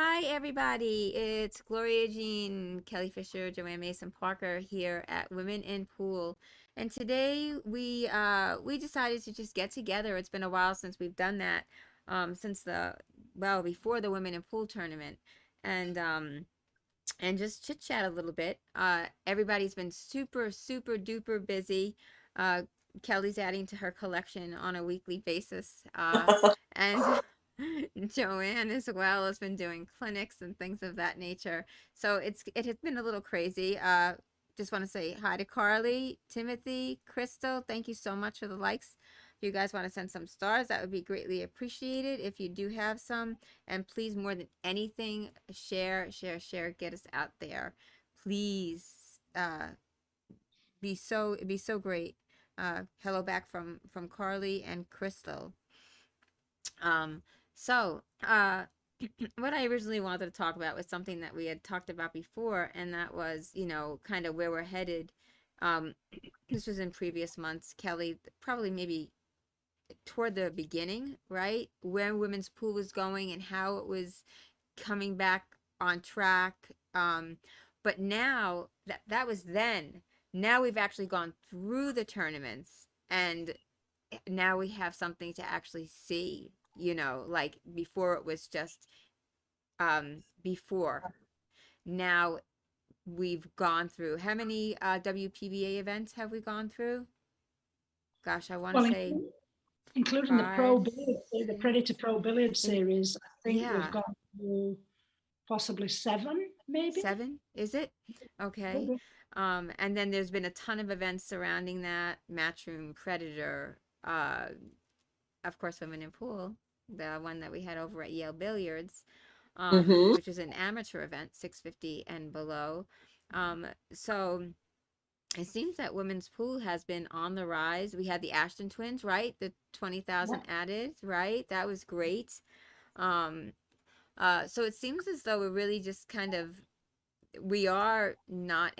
Hi, everybody. It's Gloria Jean, Kelly Fisher, Joanne Mason Parker here at Women in Pool. And today we decided to just get together. It's been a while since we've done that, since before the Women in Pool tournament. And just chit chat a little bit. Everybody's been super, super duper busy. Uh, Kelly's adding to her collection on a weekly basis. And Joanne as well has been doing clinics and things of that nature. So it has been a little crazy. Just want to say hi to Carly, Timothy, Crystal. Thank you so much for the likes. If you guys want to send some stars, that would be greatly appreciated. If you do have some, and please, more than anything, share, share, share. Get us out there, please. It'd be so great. Hello back from Carly and Crystal. Um, so what I originally wanted to talk about was something that we had talked about before, and that was, kind of where we're headed. Um, this was in previous months, Kelly, probably maybe toward the beginning, right? Where women's pool was going and how it was coming back on track. But now that was then. Now we've actually gone through the tournaments, and now we have something to actually see, like before it was just before. Now we've gone through how many WPBA events have we gone through? Gosh, I want to Well, say including the five, the six, Predator Pro Billiard and series, I think we've yeah, gone through possibly seven, maybe. seven, is it? Okay. Maybe. And then there's been a ton of events surrounding that. Matchroom, Predator, of course, Women in Pool, the one that we had over at Yale Billiards, Mm-hmm. which is an amateur event, 650 and below. So it seems that women's pool has been on the rise. We had the Ashton twins, right? The 20,000 added, right? That was great. Um, so it seems as though we're really just kind of we're not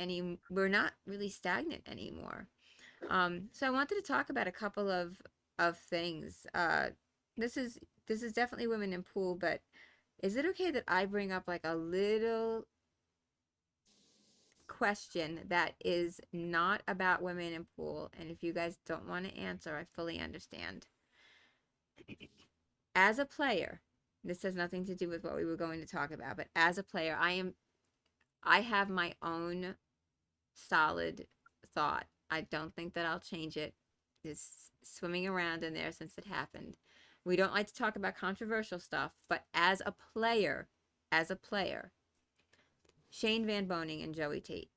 really stagnant anymore. So I wanted to talk about a couple of things. This is this is definitely women in pool, but is it okay that I bring up like a little question that is not about women in pool? And if you guys don't want to answer, I fully understand. As a player, this has nothing to do with what we were going to talk about, but as a player, I have my own solid thought. I don't think that I'll change it. It's swimming around in there since it happened. We don't like to talk about controversial stuff, but as a player, Shane Van Boning and Joey Tate.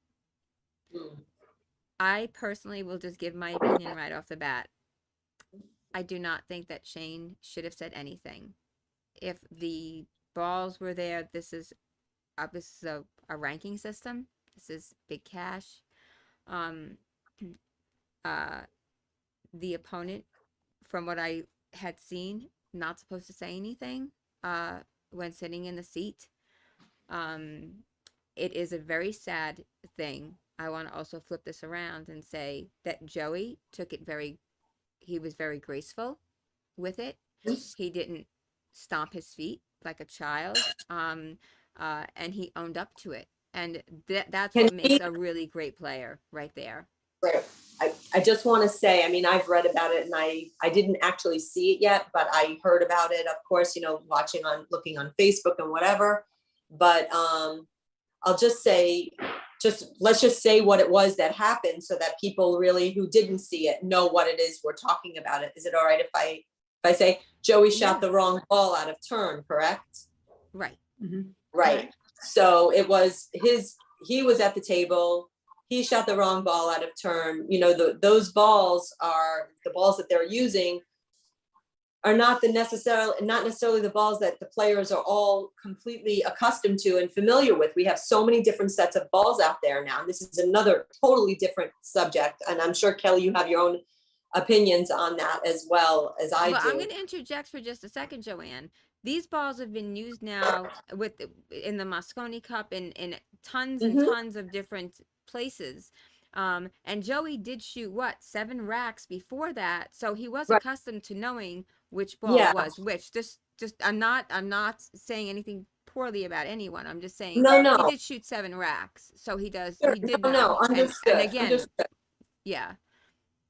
I personally will just give my opinion right off the bat. I do not think that Shane should have said anything. If the balls were there, this is a ranking system. This is big cash. Um, uh, the opponent, from what I had seen, not supposed to say anything when sitting in the seat. Um, it is a very sad thing. I want to also flip this around and say that Joey took it he was very graceful with it. He didn't stomp his feet like a child. And he owned up to it. And that's Can what makes he, a really great player right there. right, I just want to say, I mean, I've read about it and I didn't actually see it yet, but I heard about it, of course, looking on Facebook and whatever. But I'll just say, let's just say what it was that happened so that people really who didn't see it know what it is we're talking about it. Is it all right if I say Joey shot Yeah, the wrong ball out of turn, correct? right. Mhm. Right. So he was at the table. He shot the wrong ball out of turn. Those balls are the balls that they're using are not necessarily the balls that the players are all completely accustomed to and familiar with. We have so many different sets of balls out there now. And this is another totally different subject. And I'm sure, Kelly, you have your own opinions on that as well as I Well, I'm do. going to interject for just a second, Joanne. These balls have been used now in the Mosconi Cup in tons and Mhm. tons of different places. And Joey did shoot what, 7 racks before that, so he was Right. accustomed to knowing which ball Yeah. was which. Just I'm not saying anything poorly about anyone. I'm just saying No, he no, did shoot 7 racks, so he sure, did no, know. understood, And again, understood. yeah,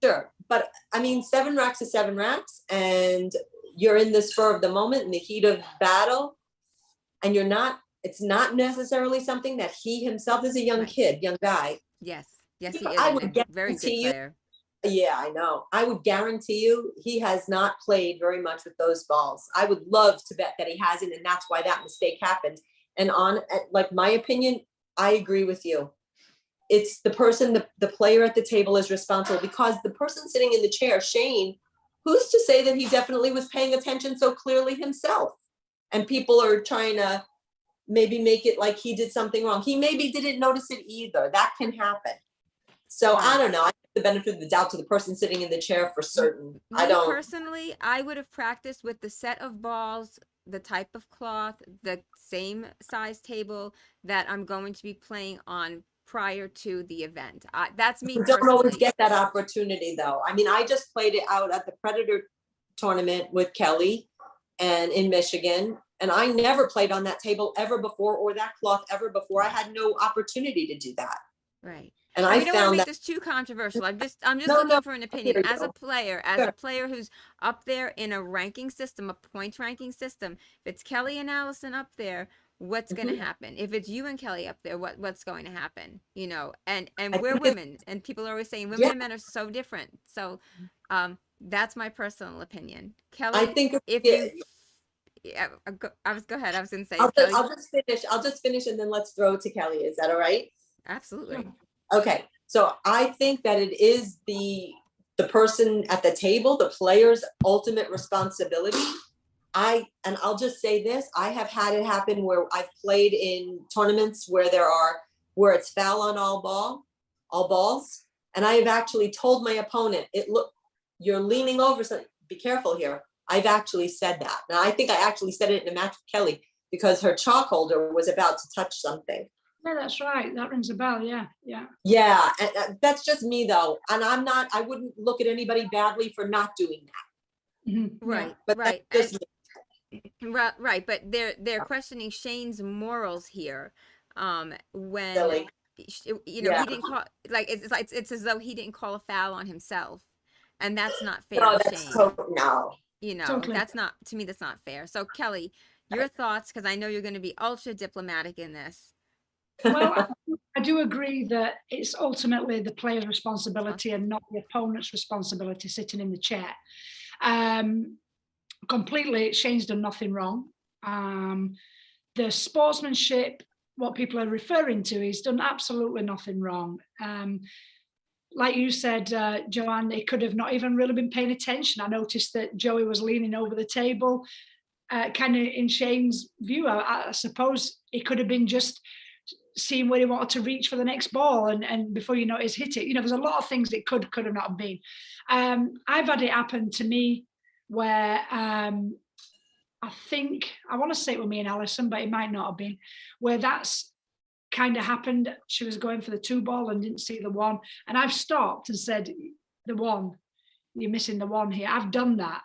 Sure, but I mean, 7 racks is 7 racks, and you're in the spur of the moment, in the heat of battle, and it's not necessarily something that he himself is a young Right. kid, young guy. yes, he is, I and would a very good guarantee you, player. yeah, I know. I would guarantee you he has not played very much with those balls. I would love to bet that he hasn't, and that's why that mistake happened. And like my opinion, I agree with you. It's the person, the player at the table is responsible, because the person sitting in the chair, Shane, who's to say that he definitely was paying attention so clearly himself? And people are trying to maybe make it like he did something wrong. He maybe didn't notice it either. That can happen. So I Right. don't know. I give the benefit of the doubt to the person sitting in the chair for certain. I Me don't. personally, I would have practiced with the set of balls, the type of cloth, the same size table that I'm going to be playing on prior to the event. That's me You don't always personally. get that opportunity, though. I mean, I just played it out at the Predator tournament with Kelly and in Michigan, and I never played on that table ever before, or that cloth ever before. I had no opportunity to do that. Right. And And I we don't want to found make that, this too controversial. I'm just no, looking no, for an I opinion hear as a you. player, Sure. who's up there in a ranking system, a points ranking system. If it's Kelly and Allison up there, what's going to Mhm. happen? If it's you and Kelly up there, what's going to happen? You know, and I we're think it's, women, and people are always saying women yeah, and men are so different. So, that's my personal opinion. I Kelly, think, if yeah, you, yeah, go ahead. I was going to say, I'll, Kelly, I'll just finish and then let's throw it to Kelly. Is that all right? absolutely. Okay, so I think that it is the person at the table, the player's ultimate responsibility. And I'll just say this, I have had it happen where I've played in tournaments where it's foul on all balls. And I have actually told my opponent, you're leaning over, so be careful here. I've actually said that. And I think I actually said it in a match with Kelly, because her chalk holder was about to touch something. Yeah, that's right. That rings a bell. Yeah, yeah. Yeah, and that's just me though. And I wouldn't look at anybody badly for not doing that. Mhm, yeah. Right, But right. that's just Right, but they're questioning Shane's morals here. When silly. you know, Yeah. he didn't call, like, it's as though he didn't call a foul on himself, and that's not fair No, to that's Shane. no. You know, Totally. that's not, to me, that's not fair. So Kelly, your thoughts, because I know you're going to be ultra diplomatic in this. Well, I do agree that it's ultimately the player's responsibility and not the opponent's responsibility sitting in the chair. Completely, Shane's done nothing wrong. The sportsmanship, what people are referring to, he's done absolutely nothing wrong. Like you said, Joann, he could have not even really been paying attention. I noticed that Joey was leaning over the table, kind of in Shane's view. I suppose he could have been just seeing where he wanted to reach for the next ball, and before you notice, hit it. You know, there's a lot of things it could have not been. I've had it happen to me where I think, I want to say it with me and Alison, but it might not have been, where that's kind of happened. She was going for the 2 ball and didn't see the 1. And I've stopped and said, the 1, you're missing the 1 here. I've done that.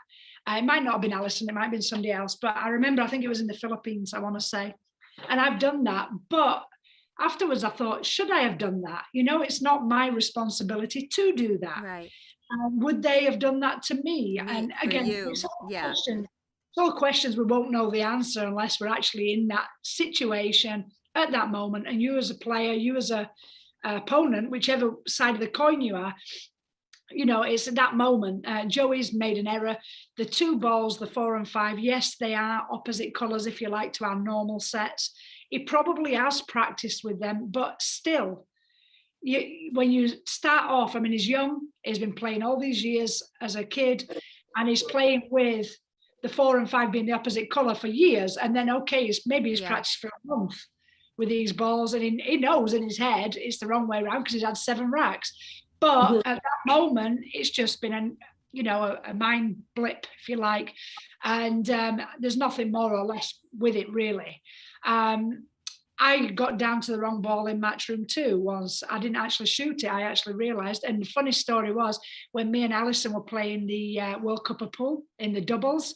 It might not have been Alison, it might have been somebody else, but I remember, I think it was in the Philippines, I want to say. And I've done that. But afterwards I thought, should I have done that? You know, it's not my responsibility to do that. Right. Would they have done that to me? And for again, you, it's all yeah. questions. It's all questions we won't know the answer unless we're actually in that situation at that moment. And you as a player, you as a opponent, whichever side of the coin you are, you know, it's at that moment. Joey's made an error. The 2 balls, the 4 and 5, yes, they are opposite colours, if you like, to our normal sets. He probably has practiced with them, but still, when you start off, I mean, he's young, he's been playing all these years as a kid, and he's playing with the 4 and 5 being the opposite colour for years. And then, okay, maybe he's practiced for a month with these balls, and he knows in his head it's the wrong way around because he's had 7 racks. But at that moment, it's just been a mind blip, if you like. And there's nothing more or less with it, really. I got down to the wrong ball in match room 2. Was I didn't actually shoot it. I actually realised. And the funny story was when me and Alison were playing the World Cup of Pool in the doubles,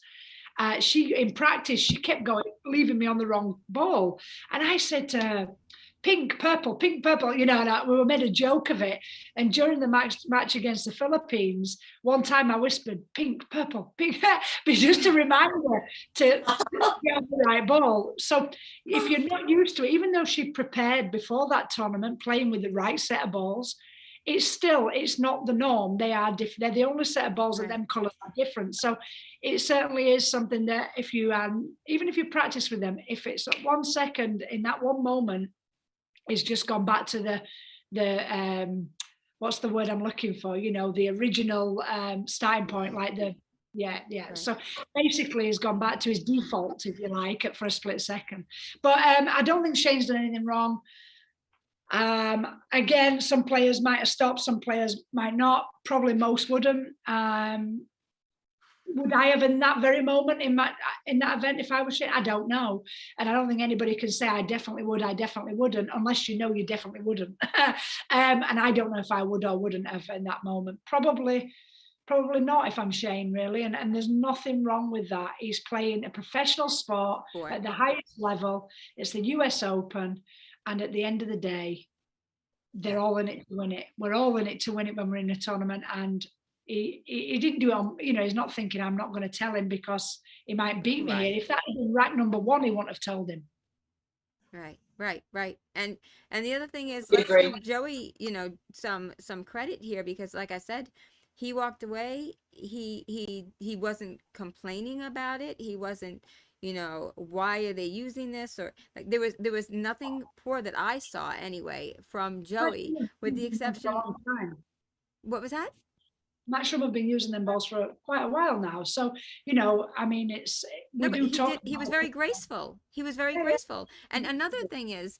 She, in practice, she kept going, leaving me on the wrong ball. And I said to her, pink, purple, you know, and we made a joke of it. And during the match against the Philippines, one time I whispered, pink, purple, pink, but just to remind her to get on the right ball. So if you're not used to it, even though she prepared before that tournament, playing with the right set of balls, it's not the norm. They are different. They're the only set of balls that them colours are different. So it certainly is something that if you, even if you practice with them, if it's 1 second in that one moment, it's just gone back to the what's the word I'm looking for? You know, the original starting point, like the Right. So basically, he's gone back to his default, if you like, for a split second. But I don't think Shane's done anything wrong. Again, some players might have stopped, some players might not. Probably most wouldn't. Would I have in that very moment in that event if I was Shane? I don't know, and I don't think anybody can say I definitely would. I definitely wouldn't, unless you know you definitely wouldn't. And I don't know if I would or wouldn't have in that moment. Probably not if I'm Shane, really. And there's nothing wrong with that. He's playing a professional sport at the highest level. It's the US Open, and at the end of the day, they're all in it to win it. We're all in it to win it when we're in a tournament, and he didn't do it on, you know, he's not thinking I'm not going to tell him because he might beat me here. If that had been rack number 1, he wouldn't have told him. Right. And the other thing is, let's give Joey, you know, some credit here, because like I said, he walked away. He wasn't complaining about it. He wasn't, you know, why are they using this? Or like there was nothing poor that I saw anyway from Joey, with the exception. What was that? Matchroom have been using them balls for quite a while now. So, you know, I mean, he was very graceful. He was very graceful. And another thing is,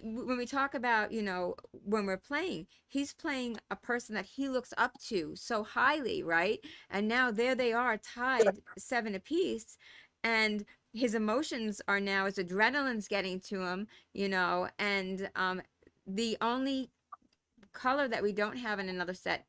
when we talk about, you know, when we're playing, he's playing a person that he looks up to so highly, right? And now there they are, tied 7 apiece. And his emotions are now, his adrenaline's getting to him, you know, and the only color that we don't have in another set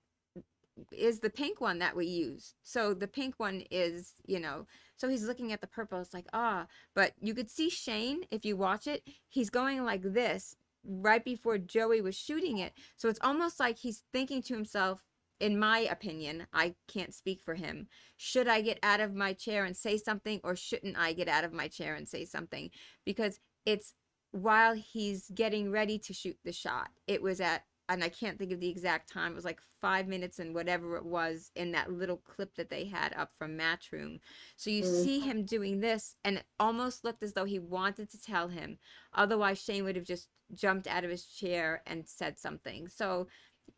is the pink one that we use. So the pink one is, you know, so he's looking at the purple. It's like, but you could see Shane, if you watch it, he's going like this right before Joey was shooting it. So it's almost like he's thinking to himself, in my opinion, I can't speak for him, should I get out of my chair and say something, or shouldn't I get out of my chair and say something? Because it's while he's getting ready to shoot the shot. It was at, and I can't think of the exact time, it was like 5 minutes and whatever it was in that little clip that they had up from Matchroom. So you see him doing this, and it almost looked as though he wanted to tell him. Otherwise, Shane would have just jumped out of his chair and said something. So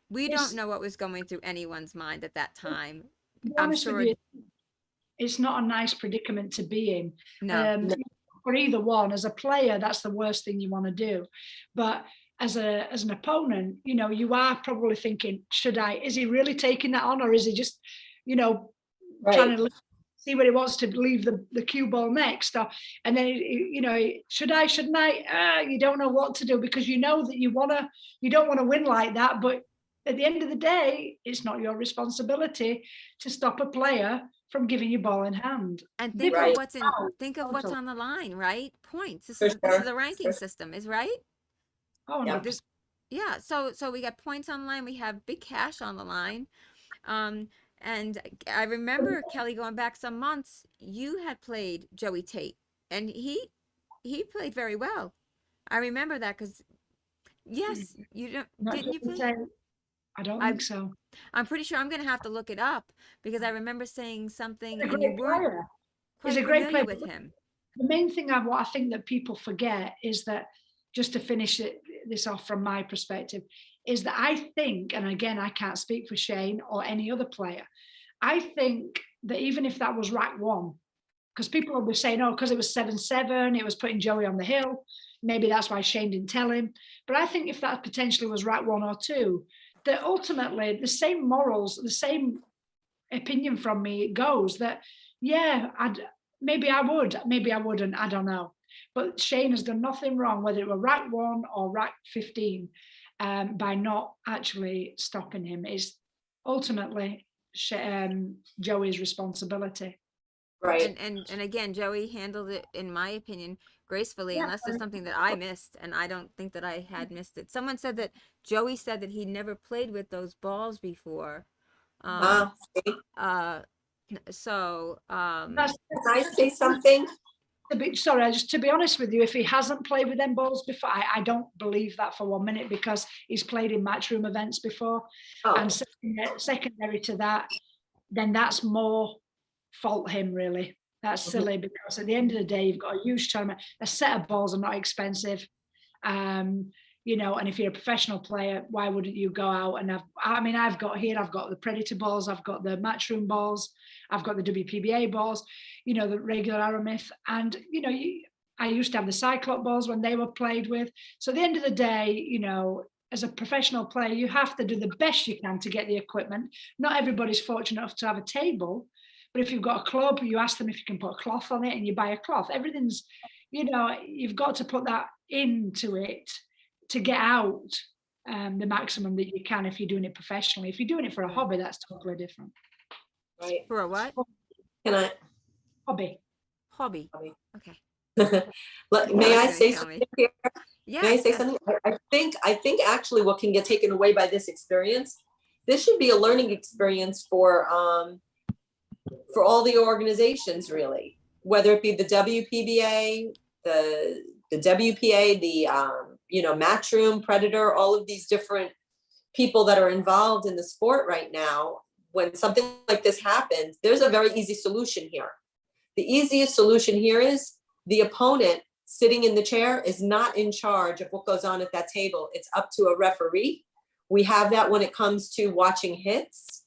we don't know what was going through anyone's mind at that time. I'm sure it's not a nice predicament to be in. No. For either one. As a player, that's the worst thing you want to do. But as an opponent, you know, you are probably thinking, is he really taking that on, or is he just, you know, trying to see where he wants to leave the cue ball next? And then, you know, shouldn't I? You don't know what to do, because you know that you don't want to win like that. But at the end of the day, it's not your responsibility to stop a player from giving you ball in hand. And think of what's on the line, right? Points. This is a ranking system, is right? Oh no. Yeah. So we got points on the line. We have big cash on the line. And I remember, Kelly, going back some months, you had played Joey Tate, and he played very well. I remember that, because didn't you play? I don't think so. I'm pretty sure. I'm going to have to look it up, because I remember saying something, and you weren't quite familiar with him. The main thing what I think that people forget is that, just to finish this off from my perspective, is that I think, and again, I can't speak for Shane or any other player, I think that even if that was rack 1, because people will be saying, because it was 7-7, it was putting Joey on the hill, maybe that's why Shane didn't tell him. But I think if that potentially was rack 1 or 2, that ultimately the same morals, the same opinion from me goes that, maybe I would, maybe I wouldn't, I don't know. But Shane has done nothing wrong, whether it were rack 1 or rack 15, by not actually stopping him. It's ultimately Joey's responsibility. Right. And again, Joey handled it, in my opinion, gracefully, Yeah, unless there's something that I missed, and I don't think that I had missed it. Someone said that Joey said that he never played with those balls before. Um, See? uh, so, that's Can I say something? sorry, just to be honest with you, if he hasn't played with them balls before, I don't believe that for 1 minute, because he's played in matchroom events before. Oh, And secondary to that, then that's more fault him, really. That's silly, because at the end of the day, you've got a huge tournament. A set of balls are not expensive. And if you're a professional player, why wouldn't you go out and I've got the Predator balls, I've got the Matchroom balls, I've got the WPBA balls, the regular Aramith, and I used to have the Cyclop balls when they were played with. So at the end of the day, as a professional player, you have to do the best you can to get the equipment. Not everybody's fortunate enough to have a table, but if you've got a club, you ask them if you can put a cloth on it, and you buy a cloth. Everything's, you've got to put that into it to get out the maximum that you can if you're doing it professionally. If you're doing it for a hobby, that's totally different. right. for a what? Can I? Hobby. Hobby. Hobby. Okay. May I Okay, say tell me. something here? Yeah. May I say something? I think actually what can get taken away by this experience, this should be a learning experience for all the organizations, really, whether it be the WPBA, the WPA, the Matchroom, Predator, all of these different people that are involved in the sport right now. When something like this happens, there's a very easy solution here. The easiest solution here is the opponent sitting in the chair is not in charge of what goes on at that table. It's up to a referee. We have that when it comes to watching hits.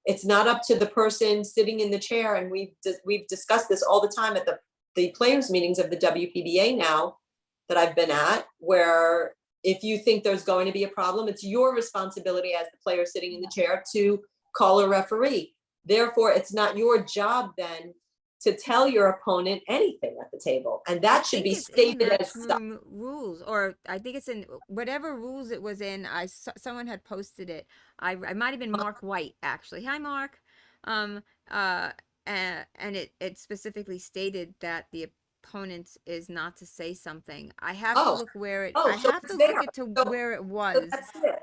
It's not up to the person sitting in the chair, and we've discussed this all the time at the players meetings of the WPBA now that I've been at, where if you think there's going to be a problem, it's your responsibility as the player sitting in the chair to call a referee. Therefore, it's not your job then to tell your opponent anything at the table, and that should be stated as such. Matchroom rules, or I think it's in whatever rules it was in. Someone had posted it. I might have been Mark White, actually. Hi, Mark. And it specifically stated that the opponent is not to say something. I have to look where it. I so have to it's look there. it to So- where it So was. that's it.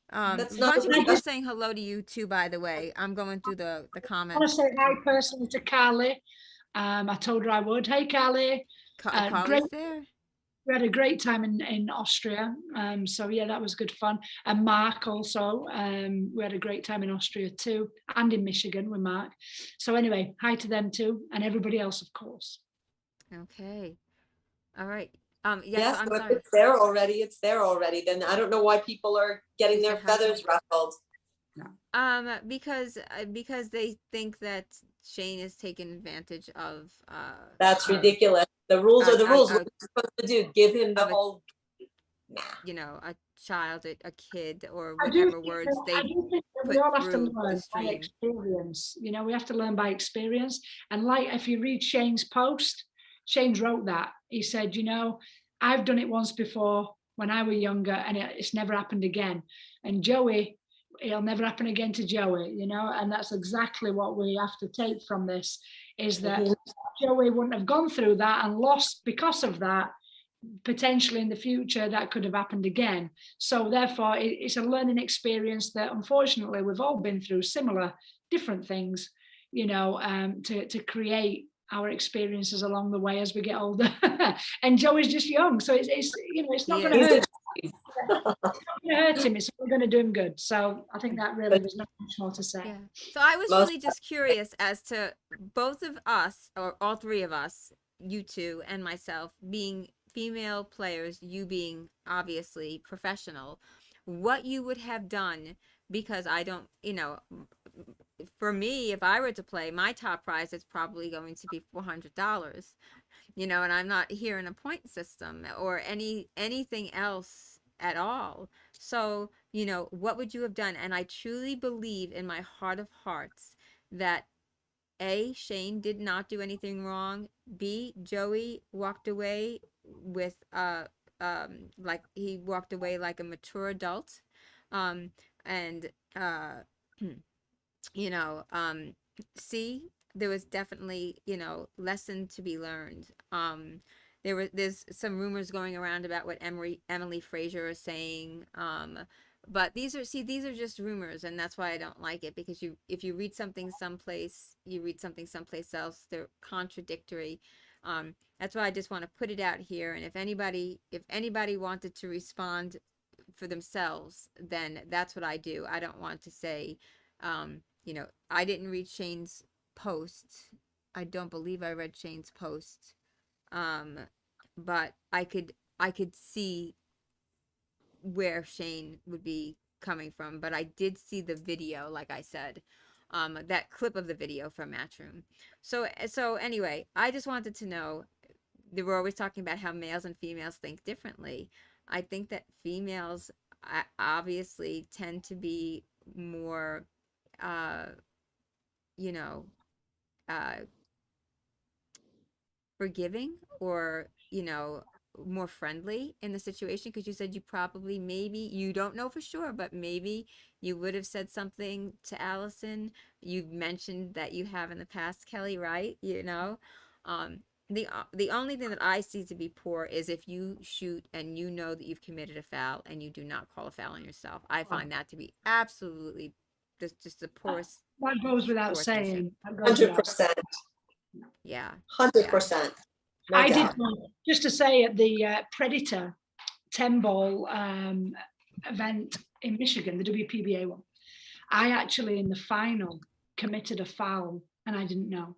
A That's not bunch of the- people saying hello to you too, by the way. I'm going through the I want to comments. say hi personally to Carly. I told her I would. Hey, Carly. Carly's Great. there. We had a great time in Austria. So yeah, that was good fun. And Mark also. We had a great time in Austria too, and in Michigan with Mark. So anyway, hi to them too, and everybody else, of course. Okay. All right. Yes, Yes, I'm so if sorry. it's there already, it's there already. Then I don't know why people are getting You their said hi. feathers ruffled. Because they think that Shane is taking advantage of That's ridiculous. The rules are the rules. What are you supposed to do? Give him the of a- whole. a child, a kid, or I do whatever think words that- they I do think that we put all have to through learn the by stream. experience. We have to learn by experience. And like, if you read Shane's post, Shane's wrote that. He said, I've done it once before when I was younger, and it's never happened again. And Joey, it'll never happen again to Joey, and that's exactly what we have to take from this, is that Joey wouldn't have gone through that and lost because of that. Potentially in the future that could have happened again. So therefore it's a learning experience that unfortunately we've all been through similar different things, to create our experiences along the way as we get older. And Joey's just young, so it's not going to hurt. It's not going to hurt him. It's only going to do him good. So I think that really there's not much more to say. Yeah. So I was really just curious as to both of us, or all three of us, you two and myself, being female players, you being obviously professional, what you would have done, because I don't, for me, if I were to play, my top prize is probably going to be $400, and I'm not here in a point system or anything else at all. So, what would you have done? And I truly believe in my heart of hearts that A, Shane did not do anything wrong. B, Joey walked away with like he walked away like a mature adult. And C, there was definitely, you know, lesson to be learned. There's some rumors going around about what Emily Fraser is saying. But these are just rumors, and that's why I don't like it, because if you read something someplace, you read something someplace else. They're contradictory. That's why I just want to put it out here. And if anybody wanted to respond for themselves, then that's what I do. I don't want to say, you know, I didn't read Shane's post. I don't believe I read Shane's post. Um, but I could see where Shane would be coming from, but I did see the video, like I said, that clip of the video from Matchroom. So anyway, I just wanted to know, they were always talking about how males and females think differently. I think that females obviously tend to be more, uh, you know, uh, forgiving, or, you know, more friendly in the situation, because you said you probably, maybe, you don't know for sure, but maybe you would have said something to Allison. You've mentioned that you have in the past, Kelly, right? You know, um the only thing that I see to be poor is if you shoot and you know that you've committed a foul and you do not call a foul on yourself. I find that to be absolutely just the poorest That goes without sportsmanship. saying. That goes without 100%. Yeah. 100%. No I did doubt. just to say, at the Predator 10 ball event in Michigan, the WPBA one, I actually in the final committed a foul and I didn't know.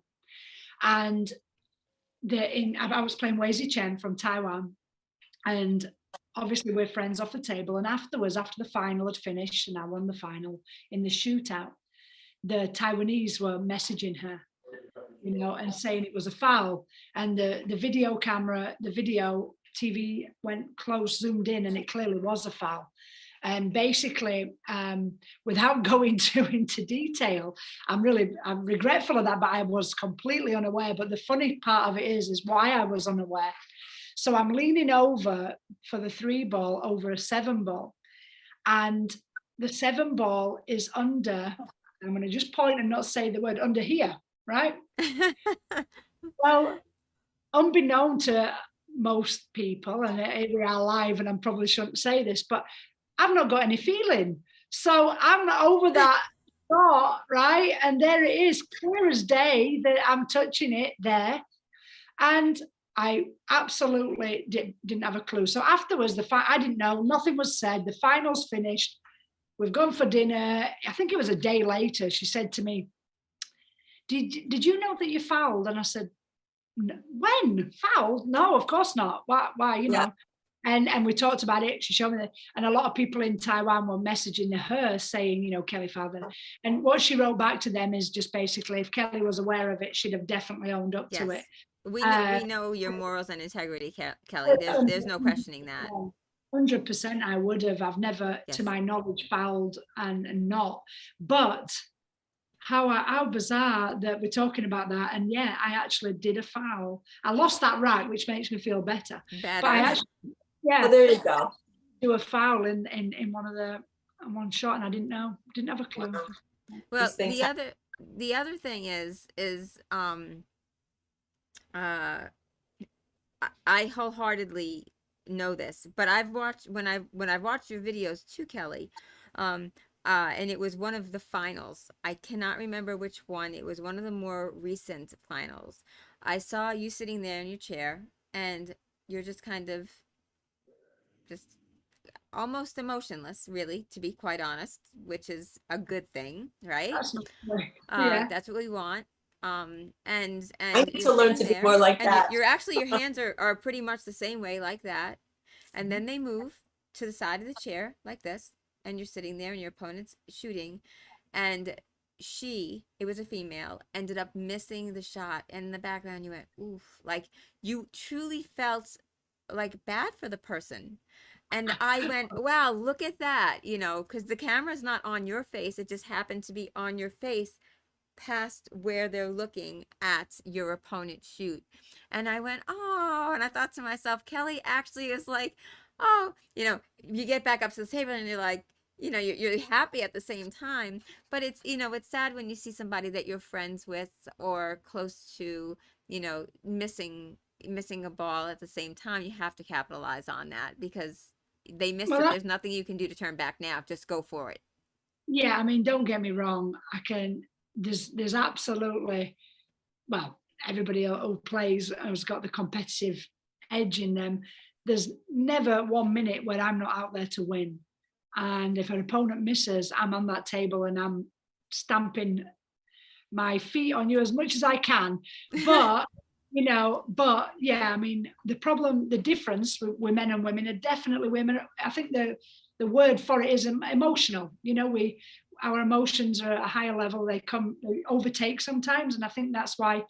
And I was playing Wei Chen from Taiwan, and obviously we're friends off the table. And afterwards, after the final had finished and I won the final in the shootout, the Taiwanese were messaging her, you know, and saying it was a foul. And the video camera, the video TV went close, zoomed in, and it clearly was a foul. And basically, without going into detail, I'm regretful of that, but I was completely unaware. But the funny part of it is why I was unaware. So I'm leaning over for the 3 ball over a 7 ball, and the 7 ball is under, I'm going to just point and not say the word, under here, right? Well, unbeknown to most people, and we are live and I probably shouldn't say this, but I've not got any feeling. So I'm not over that thought, right? And there it is, clear as day that I'm touching it there. And I absolutely didn't have a clue. So afterwards, I didn't know, nothing was said. The finals finished. We've gone for dinner. I think it was a day later. She said to me, did you know that you fouled? And I said, when? Fouled? No, of course not. Why, you know? And we talked about it. She showed me that. And a lot of people in Taiwan were messaging her saying, you know, Kelly fouled. And what she wrote back to them is just basically, if Kelly was aware of it, she'd have definitely owned up to it. We know your morals and integrity, Kelly. There's no questioning that. 100% I would have. I've never, to my knowledge, fouled and not. But how bizarre that we're talking about that. And yeah, I actually did a foul. I lost that rack, which makes me feel better. But I actually, well, there you go. Do a foul in one shot, and I didn't know, didn't have a clue. Well, the other thing is I wholeheartedly know this, but I've watched when I've watched your videos too, Kelly, and it was one of the finals. I cannot remember which one. It was one of the more recent finals. I saw you sitting there in your chair, and you're just kind of just almost emotionless, really, to be quite honest, which is a good thing, right? That's what we want. And I need to learn to be more like that. You're actually, your hands are pretty much the same way, like that. And then they move to the side of the chair like this, and you're sitting there and your opponent's shooting, and it was a female, ended up missing the shot, and in the background you went, oof, like you truly felt like bad for the person. And I went, wow, look at that, you know, because the camera's not on your face. It just happened to be on your face past where they're looking at your opponent shoot. And I went, oh, and I thought to myself, Kelly actually is like, oh, you know, you get back up to the table and you're like, you know, you're happy at the same time, but it's, you know, it's sad when you see somebody that you're friends with or close to, you know, missing a ball at the same time. You have to capitalize on that because they missed Well, it. There's nothing you can do to turn back now. Just go for it. yeah, I mean, don't get me wrong. There's absolutely, well, everybody who plays has got the competitive edge in them. There's never 1 minute where I'm not out there to win. And if an opponent misses, I'm on that table and I'm stamping my feet on you as much as I can. But, but yeah, I mean, the difference with men and women are definitely women. I think the word for it is emotional. Our emotions are at a higher level. They overtake sometimes. And I think that's why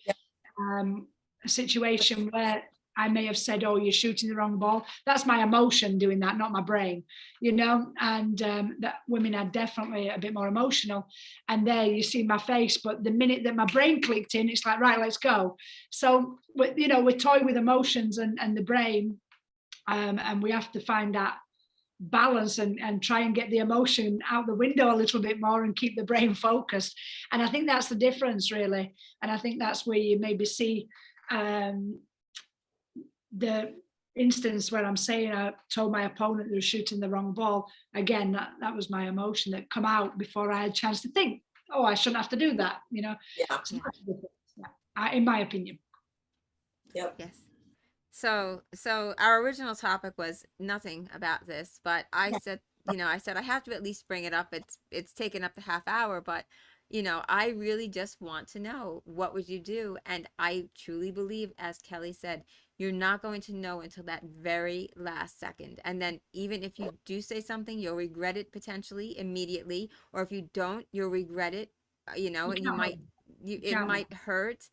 a situation where I may have said, "Oh, you're shooting the wrong ball." That's my emotion doing that, not my brain, And that women are definitely a bit more emotional. And there you see my face, but the minute that my brain clicked in, it's like, right, let's go. So, we toy with emotions and the brain, and we have to find that balance and try and get the emotion out the window a little bit more and keep the brain focused. And I think that's the difference, really. And I think that's where you maybe see the instance where I'm saying I told my opponent they were shooting the wrong ball. Again, that was my emotion that come out before I had a chance to think, oh, I shouldn't have to do that, Yeah. So in my opinion. Yep. Yes. So our original topic was nothing about this, but I said, I have to at least bring it up. It's taken up the half hour, but I really just want to know, what would you do? And I truly believe, as Kelly said, you're not going to know until that very last second. And then even if you do say something, you'll regret it potentially immediately, or if you don't, you'll regret it, it might hurt.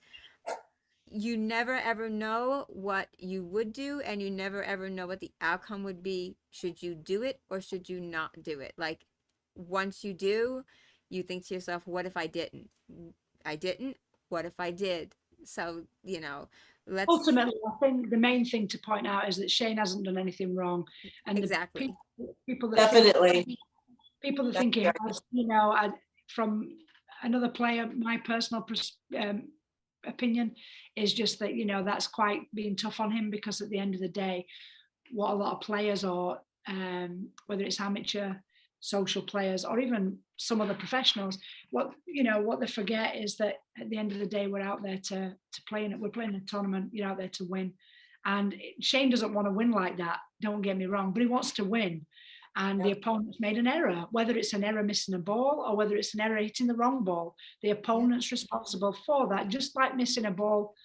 You never ever know what you would do, and you never ever know what the outcome would be. Should you do it or should you not do it? Like, once you do, you think to yourself, what if I didn't? I didn't. What if I did? So, let's ultimately, I think the main thing to point out is that Shane hasn't done anything wrong, and exactly. people that Definitely. people that think he has, from another player, my personal opinion is just that that's quite being tough on him, because at the end of the day, what a lot of players, or whether it's amateur, social players, or even some of the professionals, what they forget is that at the end of the day, we're out there to play, and we're playing a tournament. You're out there to win, and Shane doesn't want to win like that. Don't get me wrong, but he wants to win. And the opponent's made an error, whether it's an error missing a ball or whether it's an error hitting the wrong ball. The opponent's responsible for that. Just like missing a ball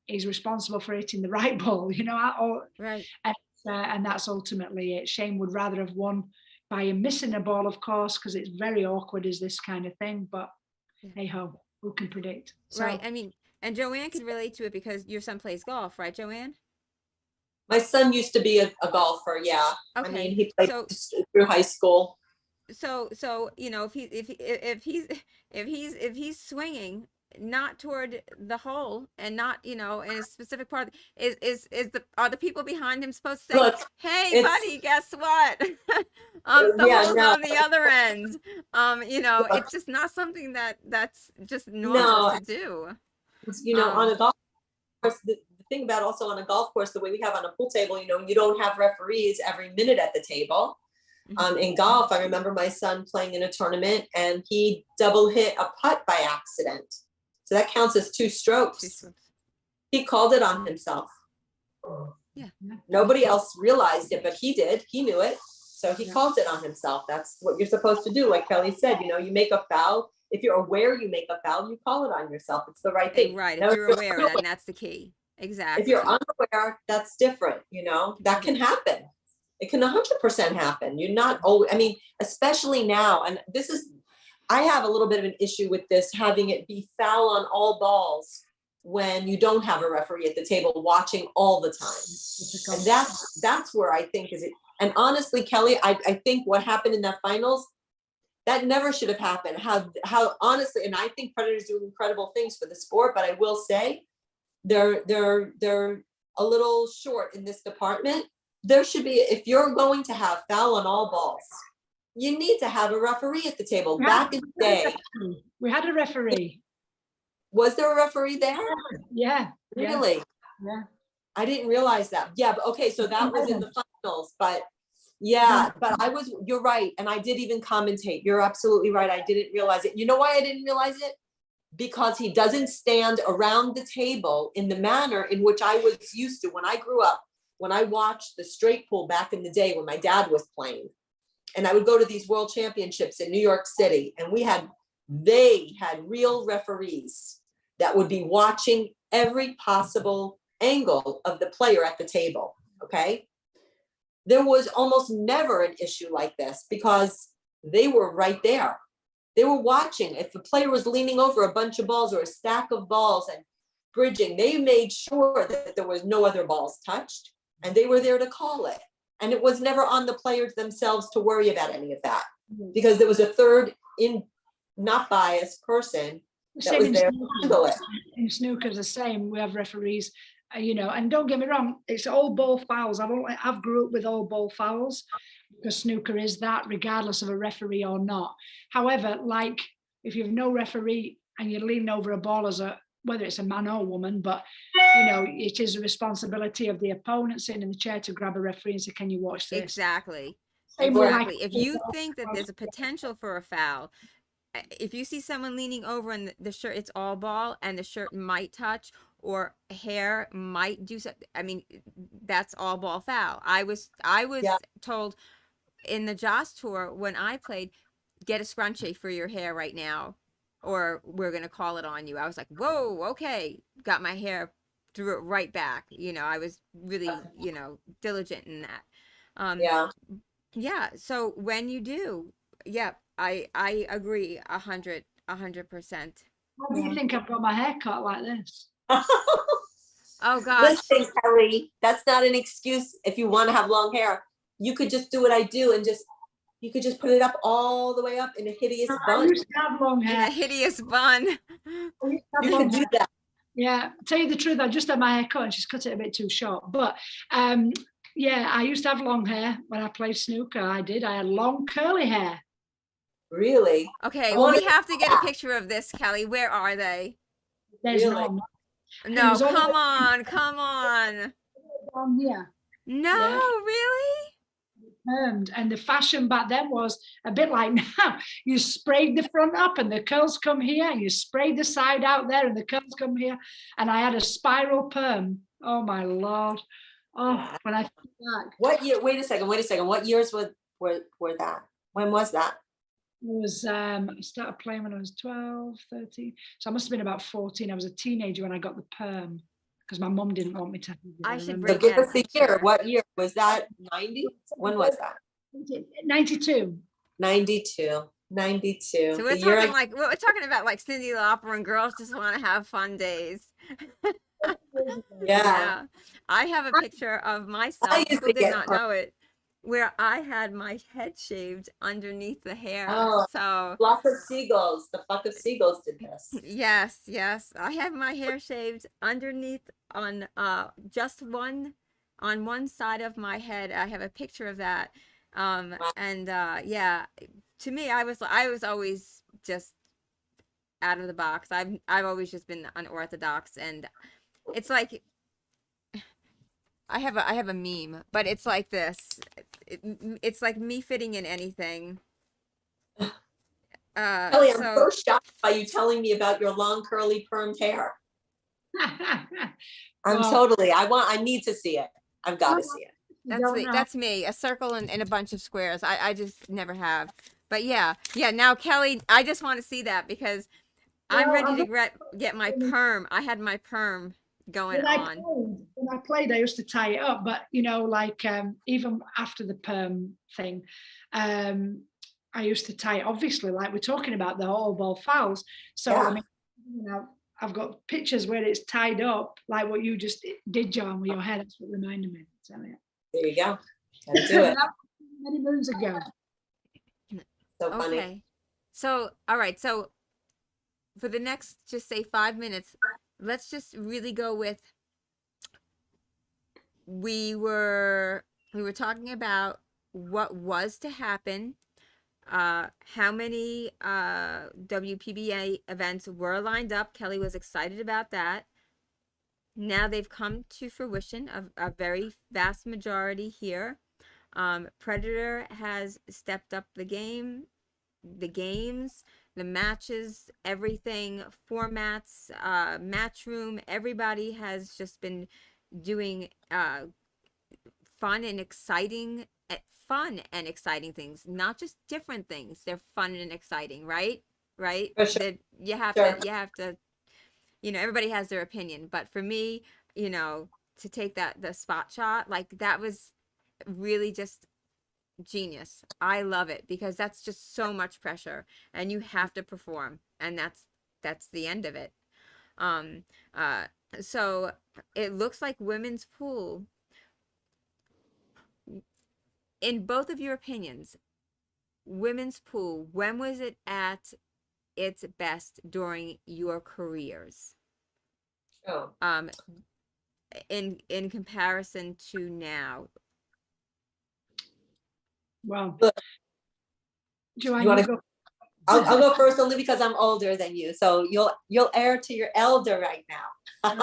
is responsible for hitting the right ball, Right. And that's ultimately it. Shane would rather have won by him missing a ball, of course, because it's very awkward, is this kind of thing. But hey ho, who can predict? So, right. I mean, and Joann can relate to it because your son plays golf, right, Joann? My son used to be a golfer. Yeah. Okay. I mean, he played through high school. So if he's swinging not toward the hole and not in a specific part, are the people behind him supposed to say, look, hey buddy, guess what? The hole's on the other end. It's just not something that's just normal to do. On a golf course, the thing about also on a golf course, the way we have on a pool table, you don't have referees every minute at the table. In golf, I remember my son playing in a tournament and he double hit a putt by accident. So that counts as 2 strokes. He called it on himself. Yeah. Nobody else realized it, but he did. He knew it. So he called it on himself. That's what you're supposed to do. Like Kelly said, you make a foul. If you're aware you make a foul, you call it on yourself. It's the right thing. Right. If you're aware of that, and that's the key. Exactly. If you're unaware, that's different. That can happen. It can 100% happen. You're not always, especially now. And I have a little bit of an issue with this, having it be foul on all balls when you don't have a referee at the table watching all the time. And that's where I think is it. And honestly, Kelly, I think what happened in that finals, that never should have happened. How honestly, and I think Predators do incredible things for the sport, but I will say they're a little short in this department. There should be, if you're going to have foul on all balls, you need to have a referee at the table. We Back had- in the day, We had a referee. was there a referee there? Yeah. Really? Yeah. I didn't realize that. Yeah, but okay, so that was in the finals, but yeah, but you're right. And I did even commentate. You're absolutely right. I didn't realize it. You know why I didn't realize it? Because he doesn't stand around the table in the manner in which I was used to when I grew up, when I watched the straight pool back in the day when my dad was playing. And I would go to these world championships in New York City, and they had real referees that would be watching every possible angle of the player at the table. Okay. There was almost never an issue like this because they were right there. They were watching. If the player was leaning over a bunch of balls or a stack of balls and bridging, they made sure that there was no other balls touched, and they were there to call it. And it was never on the players themselves to worry about any of that, because there was a third not biased person that was there to handle it. In snooker, the same. We have referees, and don't get me wrong, it's all ball fouls. I've grew up with all ball fouls because snooker is that, regardless of a referee or not. However, like if you have no referee and you're leaning over a ball whether it's a man or woman, but it is a responsibility of the opponent sitting in the chair to grab a referee and say, "Can you watch this?" Exactly. Same way, Exactly. If you think that there's a potential for a foul, if you see someone leaning over and the shirt, it's all ball, and the shirt might touch or hair might do something, I mean, that's all ball foul. I was told in the Joss tour when I played, get a scrunchie for your hair right now, or we're going to call it on you. I was like, whoa, okay. Got my hair, threw it right back. I was really, diligent in that. Yeah. So when you do, yeah, I agree 100%. Why do you think I've got my hair cut like this? Oh gosh. Listen, Kelly, that's not an excuse. If you want to have long hair, you could just do what I do and you could just put it up all the way up in a hideous I bun. used to have long In hair. a hideous bun. You could do that. Yeah, tell you the truth, I just had my hair cut and she's cut it a bit too short. But yeah, I used to have long hair when I played snooker. I had long curly hair. Really? Okay, well, we have to get a picture of this, Kelly. Where are they? There's Really? none. No, was all come the- on, come on. Down here. No, Yeah. really? And the fashion back then was a bit like now. You sprayed the front up and the curls come here, and you sprayed the side out there and the curls come here. And I had a spiral perm. Oh my Lord. Oh, when I think back. What year? Wait a second. What years were that? When was that? It was, I started playing when I was 12, 13. So I must have been about 14. I was a teenager when I got the perm because my mum didn't want me to. I should So bring give that us the year. picture. What year? Was that 90? When was that? 92. 92. 92. So we're The year we're talking about like Cyndi Lauper and girls just want to have fun days. Yeah. I have a picture of myself. used People to did get not know it, where I had my head shaved underneath the hair. Oh. So Flock of seagulls. The flock of seagulls did this. yes, I have my hair shaved underneath on just one side of my head. I have a picture of that. And yeah, to me, I was always just out of the box. I've always just been unorthodox, and it's like I have a meme, but it's like this. It's like me fitting in anything. Kelly, I'm so shocked by you telling me about your long curly permed hair. I need to see it. I've got to see it. That's me. A circle and a bunch of squares. I just never have. But yeah. Now Kelly, I just want to see that because I'm ready to get my perm. I had my perm going on. When I played, I used to tie it up, but even after the perm thing, I used to tie it, obviously, like we're talking about the all ball fouls. So I mean, I've got pictures where it's tied up, like what you just did, Joann, with your hair. That's what reminded me. There you go. Gotta do it. Many moons ago. So funny. Okay. So, all right. So for the next, just say 5 minutes, let's just really go with, we were talking about what was to happen how many WPBA events were lined up. Kelly was excited about that. Now they've come to fruition, a very vast majority here. Predator has stepped up the game, the games, the matches, everything, formats, match room. Everybody has just been doing fun and exciting things, not just different things. They're fun and exciting, right? Right? For sure. That you have Sure. to, everybody has their opinion, but for me, to take the spot shot, like that was really just genius. I love it because that's just so much pressure and you have to perform, and that's the end of it. Um uh so it looks like women's pool, in both of your opinions, women's pool, when was it at its best during your careers? Oh, In comparison to now. Well, Look, Joann, you want you to? go. I'll go first only because I'm older than you. So you'll heir to your elder right now.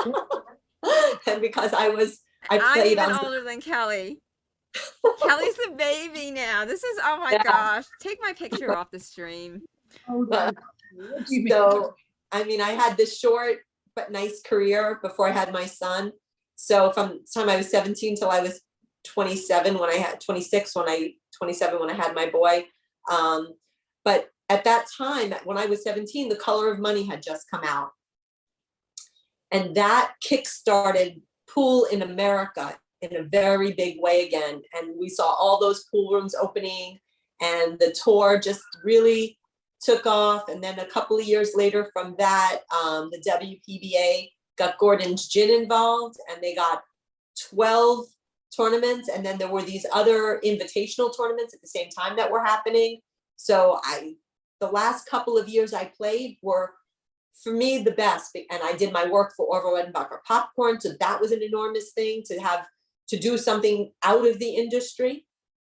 And because I I'm played even on. older than Kelly. Kelly's the baby now. This is, oh my Yeah. gosh. Take my picture off the stream. What do you mean? So, I mean, I had this short but nice career before I had my son. So from the time I was 17 till I was 27 when I had 26 when I 27 when I had my boy. But at that time, when I was 17, The Color of Money had just come out. And that kickstarted pool in America in a very big way again. And we saw all those pool rooms opening, and the tour just really took off. And then a couple of years later from that, the WPBA got Gordon's Gin involved, and they got 12 tournaments. And then there were these other invitational tournaments at the same time that were happening. So the last couple of years I played were, for me, the best. And I did my work for Orville Redenbacher Popcorn. So that was an enormous thing to do something out of the industry.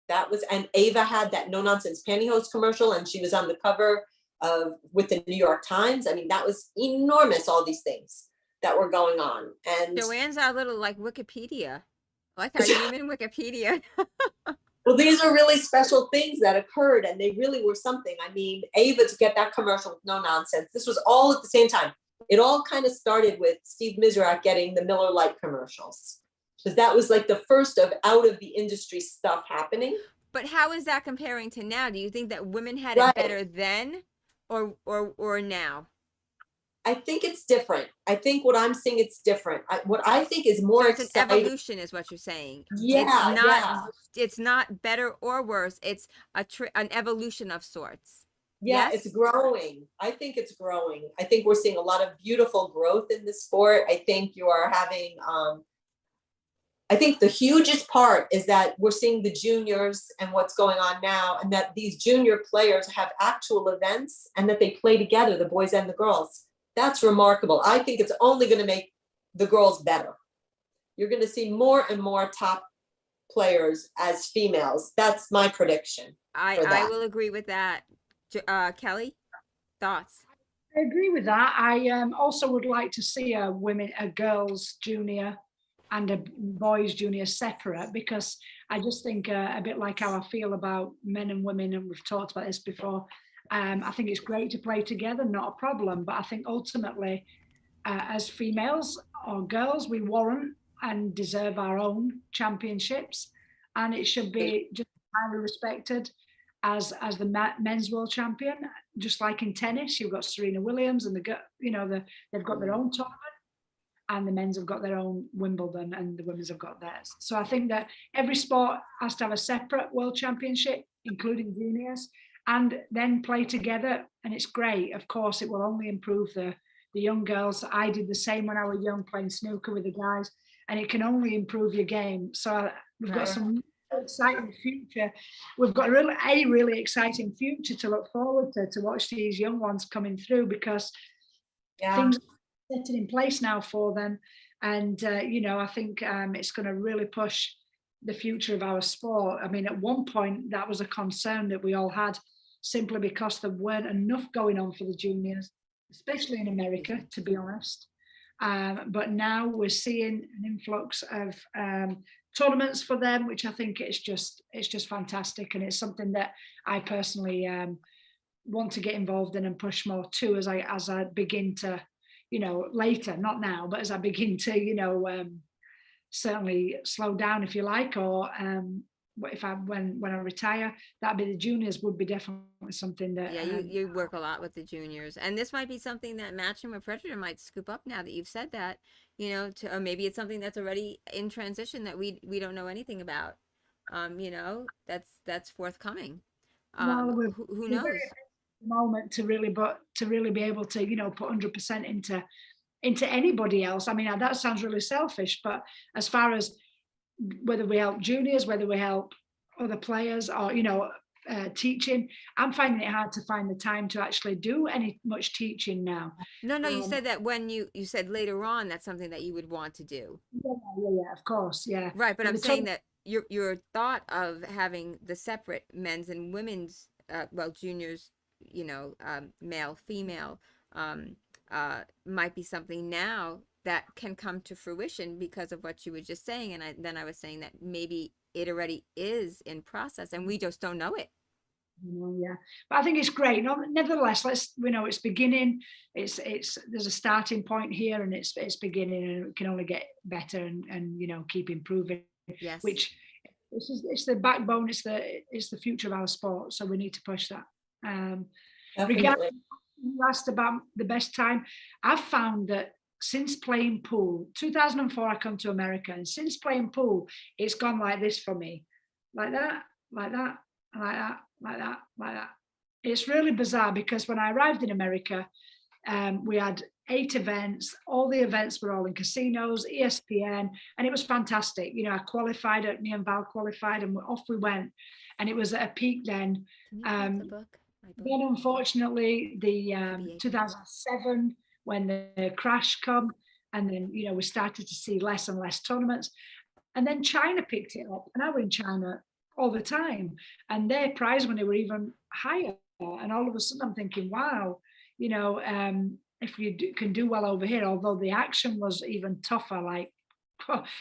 That was, and Ava had that No Nonsense Pantyhose commercial, and she was on the cover with the New York Times. I mean, that was enormous, all these things that were going on. And Joanne's our little like Wikipedia, like our human Wikipedia. well, these are really special things that occurred, and they really were something. I mean, Ava to get that commercial with No Nonsense, this was all at the same time. It all kind of started with Steve Mizrak getting the Miller Lite commercials, because that was like the first of out of the industry stuff happening. But how is that comparing to now? Do you think that women had Right. it better then or now? I think it's different. I think what I'm seeing, it's different. What I think is more So it's exciting. an evolution is what you're saying. Yeah, It's not better or worse. It's an evolution of sorts. Yeah, Yes? it's growing. I think it's growing. I think we're seeing a lot of beautiful growth in the sport. I think you are having, I think the hugest part is that we're seeing the juniors and what's going on now, and that these junior players have actual events and that they play together, the boys and the girls. That's remarkable. I think it's only going to make the girls better. You're going to see more and more top players as females. That's my prediction. I will agree with that. Kelly, thoughts? I agree with that. I also would like to see a girls junior and a boys junior separate, because I just think a bit like how I feel about men and women, and we've talked about this before. I think it's great to play together, not a problem. But I think ultimately, as females or girls, we warrant and deserve our own championships, and it should be just highly respected as the men's world champion. Just like in tennis, you've got Serena Williams, and they've got their own tournament, and the men's have got their own Wimbledon, and the women's have got theirs. So I think that every sport has to have a separate world championship, including juniors, and then play together. And it's great. Of course, it will only improve the young girls. I did the same when I was young, playing snooker with the guys, and it can only improve your game. So we've got some exciting future. We've got a really exciting future to look forward to watch these young ones coming through, because things are setting in place now for them. And, I think it's going to really push the future of our sport. I mean, at one point, that was a concern that we all had, simply because there weren't enough going on for the juniors, especially in America, to be honest. But now we're seeing an influx of tournaments for them, which I think it's just fantastic, and it's something that I personally want to get involved in and push more too as I begin to, later, not now, but as I begin to, certainly slow down, if you like, or if when I retire, that'd be the juniors would be definitely something that. Yeah, you work a lot with the juniors, and this might be something that Matching with Predator might scoop up now that you've said that, or maybe it's something that's already in transition that we don't know anything about. That's forthcoming. Well, Who knows? Moment to really be able to put 100% into anybody else. I mean, that sounds really selfish, but as far as whether we help juniors, whether we help other players, or teaching, I'm finding it hard to find the time to actually do much teaching now. No, you said that when you said later on that's something that you would want to do. Yeah, of course, yeah. Right, but I'm saying that your thought of having the separate men's and women's, juniors, male, female, might be something now that can come to fruition because of what you were just saying. And then I was saying that maybe it already is in process and we just don't know it. Yeah, but I think it's great. Nevertheless, it's beginning. It's there's a starting point here, and it's beginning, and it can only get better and keep improving. Yes. Which it's the backbone. It's the future of our sport. So we need to push that. Regarding you asked about the best time, I've found that since playing pool, 2004, I come to America, and since playing pool, it's gone like this for me, like that, like that, like that, like that, like that. It's really bizarre because when I arrived in America, we had 8 events. All the events were all in casinos, ESPN, and it was fantastic. I qualified, me and Val qualified, and off we went. And it was at a peak then. Can you the book? Then, unfortunately, the 2007, when the crash come, and then we started to see less and less tournaments, and then China picked it up, and I were in China all the time, and their prize money were even higher. And all of a sudden, I'm thinking, wow, if you can do well over here, although the action was even tougher, like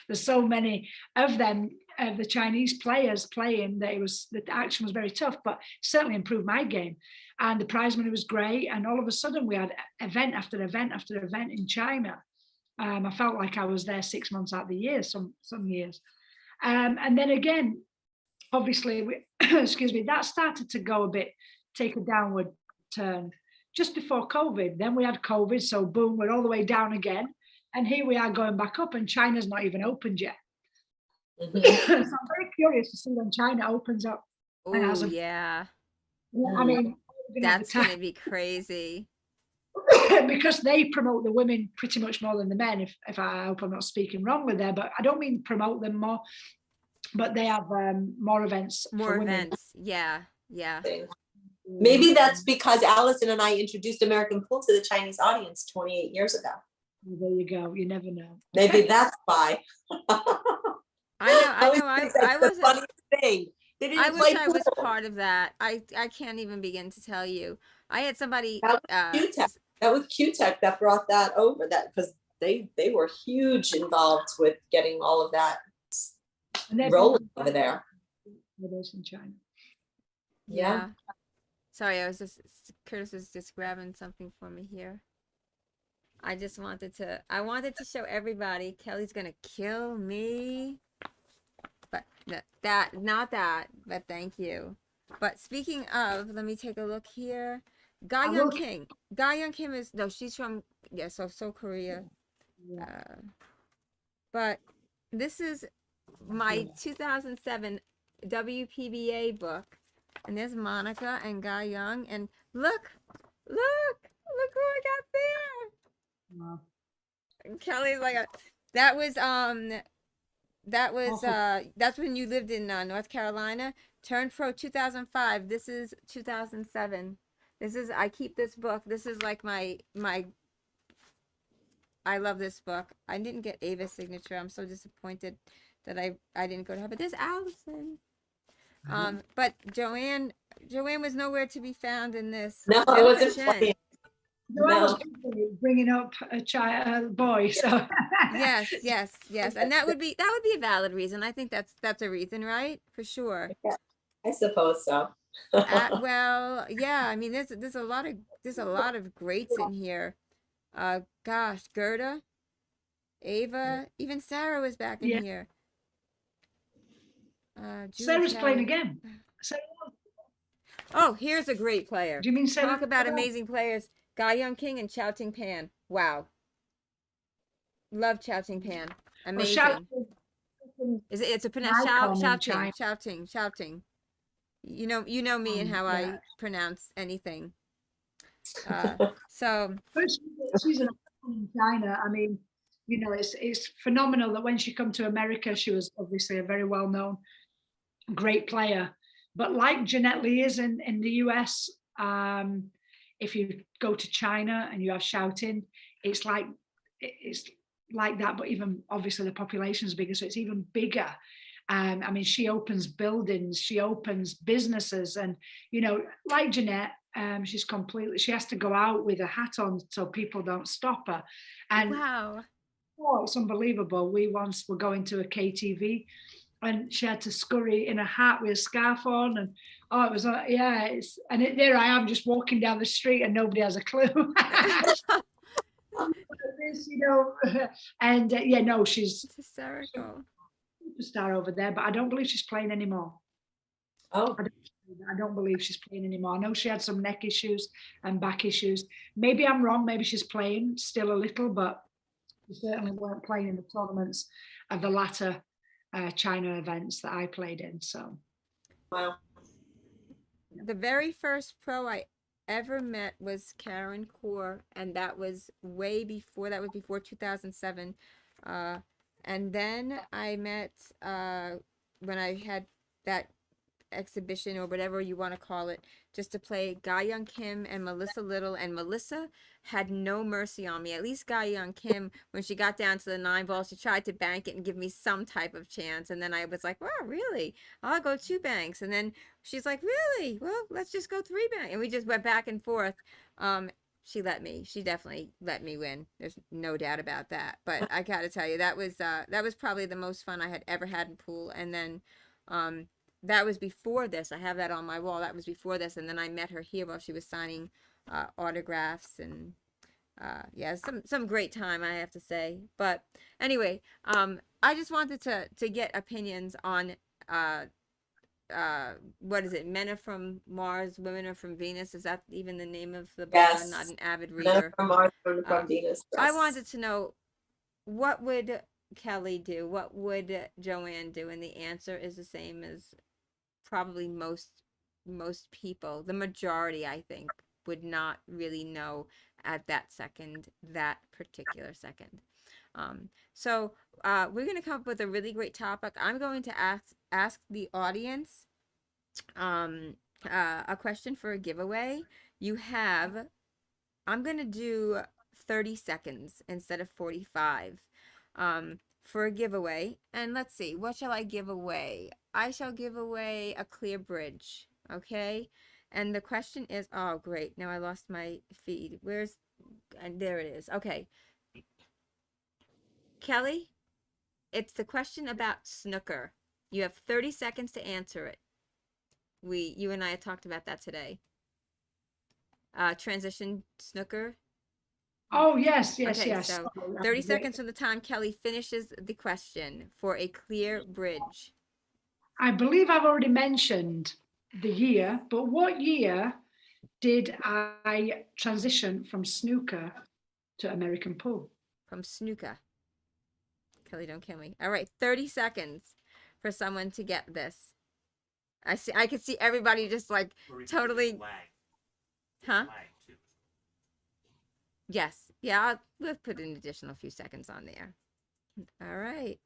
there's so many of them, the Chinese players playing, that the action was very tough, but certainly improved my game. And the prize money was great. And all of a sudden we had event after event after event in China. I felt like I was there 6 months out of the year, some years. And then again, obviously, excuse me, that started to take a downward turn just before COVID. Then we had COVID, so boom, we're all the way down again. And here we are going back up, and China's not even opened yet. So I'm very curious to see when China opens up. Oh, yeah. I mean, that's going to be crazy. Because they promote the women pretty much more than the men, if I hope I'm not speaking wrongly there, but I don't mean promote them more, but they have more events. More events, yeah. Maybe that's because Allison and I introduced American pool to the Chinese audience 28 years ago. There you go. You never know. Maybe that's why. I know. I was the funniest thing. I wish I was part of that. I can't even begin to tell you. I had somebody. That was Q-Tech that brought that over. That because they were huge involved with getting all of that rolling over there. In China. Yeah. Sorry, Curtis was just grabbing something for me here. I wanted to show everybody. Kelly's gonna kill me, but not that. But thank you. But speaking of, let me take a look here. Ga Young Kim is she's from so Korea. Yeah. But this is my 2007 WPBA book, and there's Monica and Ga Young, and look who I got there. Wow. Kelly's like that's when you lived in North Carolina. Turned pro 2005. This is 2007. I keep this book. This is like my I love this book. I didn't get Ava's signature. I'm so disappointed that I didn't go to her. But there's Allison. But Joann was nowhere to be found in this. No, I Jennifer wasn't Shen. playing. Joann was No. bringing up a child, a boy. So Yes, and that would be a valid reason. I think that's a reason, right? For sure. I suppose so. Well, yeah. I mean, there's a lot of greats in here. Gosh, Gerda, Ava, even Sarah was back in yeah, here. Julie Sarah's playing Kelly. again. So, Oh, here's a great player. do you mean Sarah? Talk about amazing players. Guy Young King and Chao Ting Pan. Wow. Love Chao Ting Pan. Well, shout Amazing. It's a an pronounce icon Chao in China. Ting. You know me and how Yeah. I pronounce anything. So But she's an icon in China. I mean, you know, it's phenomenal that when she come to America, she was obviously a very well known, great player. But like Jeanette Lee is in the US, if you go to China and you have shouting, it's like that, but even obviously the population is bigger, so it's even bigger. I mean, she opens buildings, she opens businesses, and you know, like Jeanette, she has to go out with a hat on so people don't stop her. And wow. oh, it's unbelievable. We once were going to a KTV and she had to scurry in a hat with a scarf on, and oh, it was there I am just walking down the street and nobody has a clue. This, you know, and yeah, no, she's It's hysterical. superstar over there, but I don't believe she's playing anymore. Oh, I don't believe she's playing anymore. I know she had some neck issues and back issues. Maybe I'm wrong. Maybe she's playing still a little, but she certainly weren't playing in the tournaments of the latter China events that I played in. So, wow. The very first pro I ever met was Karen Kaur, and that was way before. That was before 2007. And then I met when I had that exhibition or whatever you want to call it, just to play Guy Young Kim and Melissa Little, and Melissa had no mercy on me. At least Guy Young Kim, when she got down to the 9 ball, she tried to bank it and give me some type of chance, and then I was like, wow, really? I'll go 2 banks. And then she's like, really? Well, let's just go 3 banks. And we just went back and forth. She definitely let me win. There's no doubt about that. But I gotta tell you, that was probably the most fun I had ever had in pool. And then that was before this. I have that on my wall. That was before this. And then I met her here while she was signing autographs, and yeah, some great time, I have to say. But anyway, I just wanted to get opinions on what is it? Men are from Mars, women are from Venus. Is that even the name of the book? Yes. I'm not an avid Men reader. from Mars, women from Venus. I Yes. wanted to know, what would Kelly do? What would Joann do? And the answer is the same as probably most people. The majority, I think, would not really know at that particular second. So we're going to come up with a really great topic. I'm going to ask the audience a question for a giveaway. I'm going to do 30 seconds instead of 45 for a giveaway. And let's see, what shall I give away? I shall give away a clear bridge, okay? And the question is, oh, great. Now I lost my feed. And there it is. Okay. Kelly, it's the question about snooker. You have 30 seconds to answer it. You and I had talked about that today. Transition snooker. oh yes, Okay, yes. so Oh, 30 seconds from the time Kelly finishes the question for a clear bridge. I believe I've already mentioned the year, but what year did I transition from snooker to American pool? From snooker. Kelly, don't kill me. All right, 30 seconds for someone to get this. I could see everybody just like totally. Huh? Yes. Yeah, we'll put an additional few seconds on there. All right.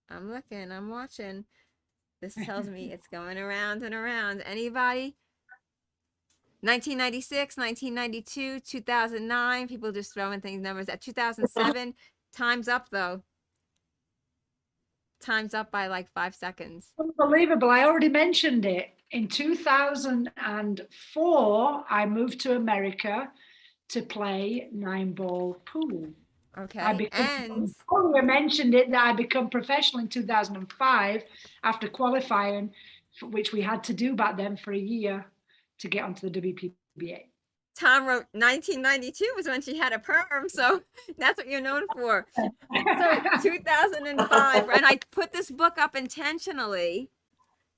I'm looking. I'm watching. This tells me it's going around and around. Anybody? 1996, 1992, 2009. People just throwing numbers at 2007. Time's up, though. time's up by like 5 seconds. Unbelievable. I already mentioned it. In 2004, I moved to America to play 9-ball pool. Okay. I mentioned it that I become professional in 2005 after qualifying, which we had to do back then for a year to get onto the WPBA. Tom wrote 1992 was when she had a perm, so that's what you're known for. So 2005, and I put this book up intentionally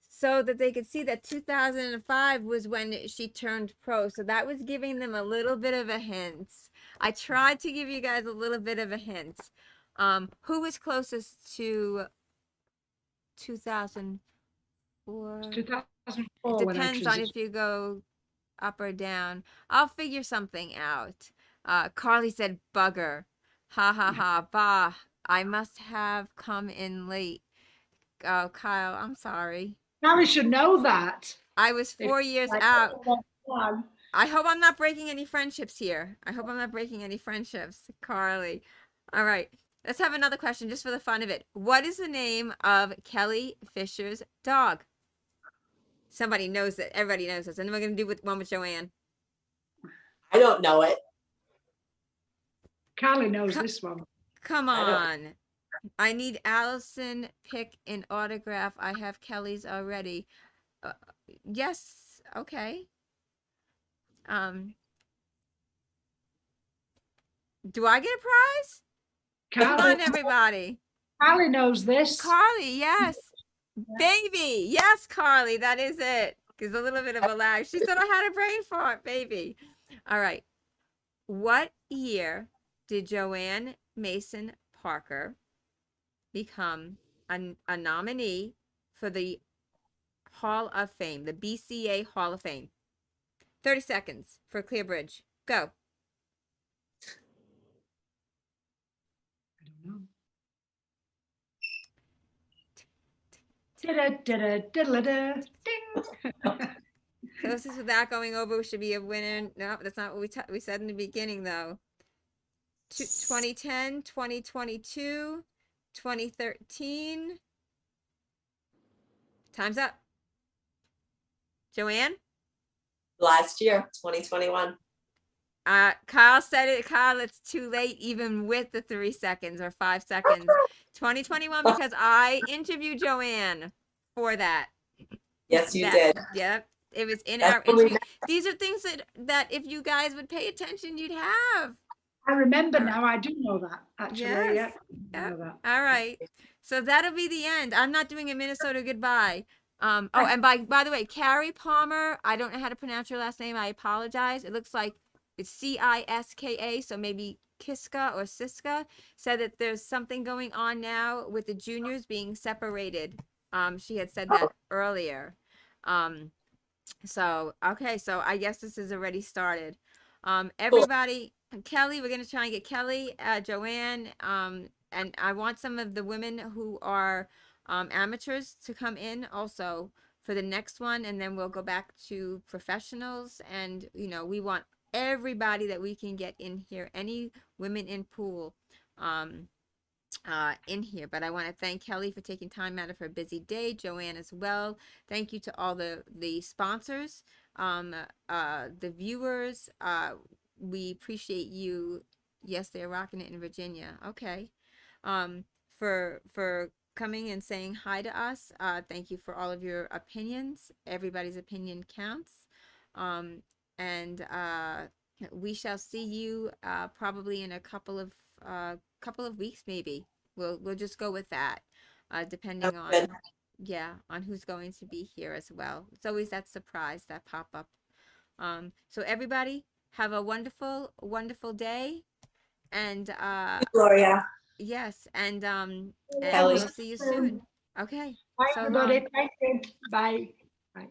so that they could see that 2005 was when she turned pro. So that was giving them a little bit of a hint. I tried to give you guys a little bit of a hint. Who was closest to 2004? 2004. It depends on if you go up or down. I'll figure something out. Carly said bugger. Ha ha ha. Bah. I must have come in late. Oh, Kyle, I'm sorry. Now we should know that. I was 4 years out. I hope I'm not breaking any friendships here. I hope I'm not breaking any friendships, Carly. All right. Let's have another question just for the fun of it. What is the name of Kelly Fisher's dog? Somebody knows it. Everybody knows this. And then we're going to do one with Joann. I don't know it. Carly knows this one. Come on. I need Allison pick an autograph. I have Kelly's already. Yes. Okay. Do I get a prize? Come on, everybody. Carly knows this. Carly, yes. Baby. Yes, Carly. That is it. There's a little bit of a lag. She said I had a brain fart, baby. All right. What year did Joann Mason Parker become a nominee for the Hall of Fame, the BCA Hall of Fame? 30 seconds for Clearbridge. Go. I don't know. Closest without going over should be a winner. No, that's not what we said in the beginning, though. 2010, 2022, 2013. Time's up. Joann? Last year, 2021. Kyle said it. Kyle, it's too late, even with the 3 seconds or 5 seconds. 2021, because I interviewed Joann for that. Yes, you did. Yep. It was in our interview. These are things that if you guys would pay attention, you'd have. I remember now. I do know that, actually. Yes. Yeah. I know that. All right. So that'll be the end. I'm not doing a Minnesota goodbye. Oh, and by the way, Carrie Palmer, I don't know how to pronounce your last name. I apologize. It looks like it's Ciska, so maybe Kiska or Siska, said that there's something going on now with the juniors being separated. She had said that earlier. So, okay, so I guess this is already started. Everybody, Kelly, we're going to try and get Kelly, Joann, and I want some of the women who are amateurs to come in also for the next one, and then we'll go back to professionals. And you know, we want everybody that we can get in here, any women in pool in here. But I want to thank Kelly for taking time out of her busy day, Joann as well. Thank you to all the sponsors, the viewers. We appreciate you. Yes, they're rocking it in Virginia. Okay. For coming and saying hi to us. Thank you for all of your opinions. Everybody's opinion counts. And we shall see you probably in a couple of weeks, maybe. We'll just go with that, depending on who's going to be here as well. It's always that surprise, that pop up. So everybody have a wonderful, wonderful day, and Gloria. yes, and Kelly. we'll see you soon. Okay. Bye, So everybody. Thank you. Bye. Bye.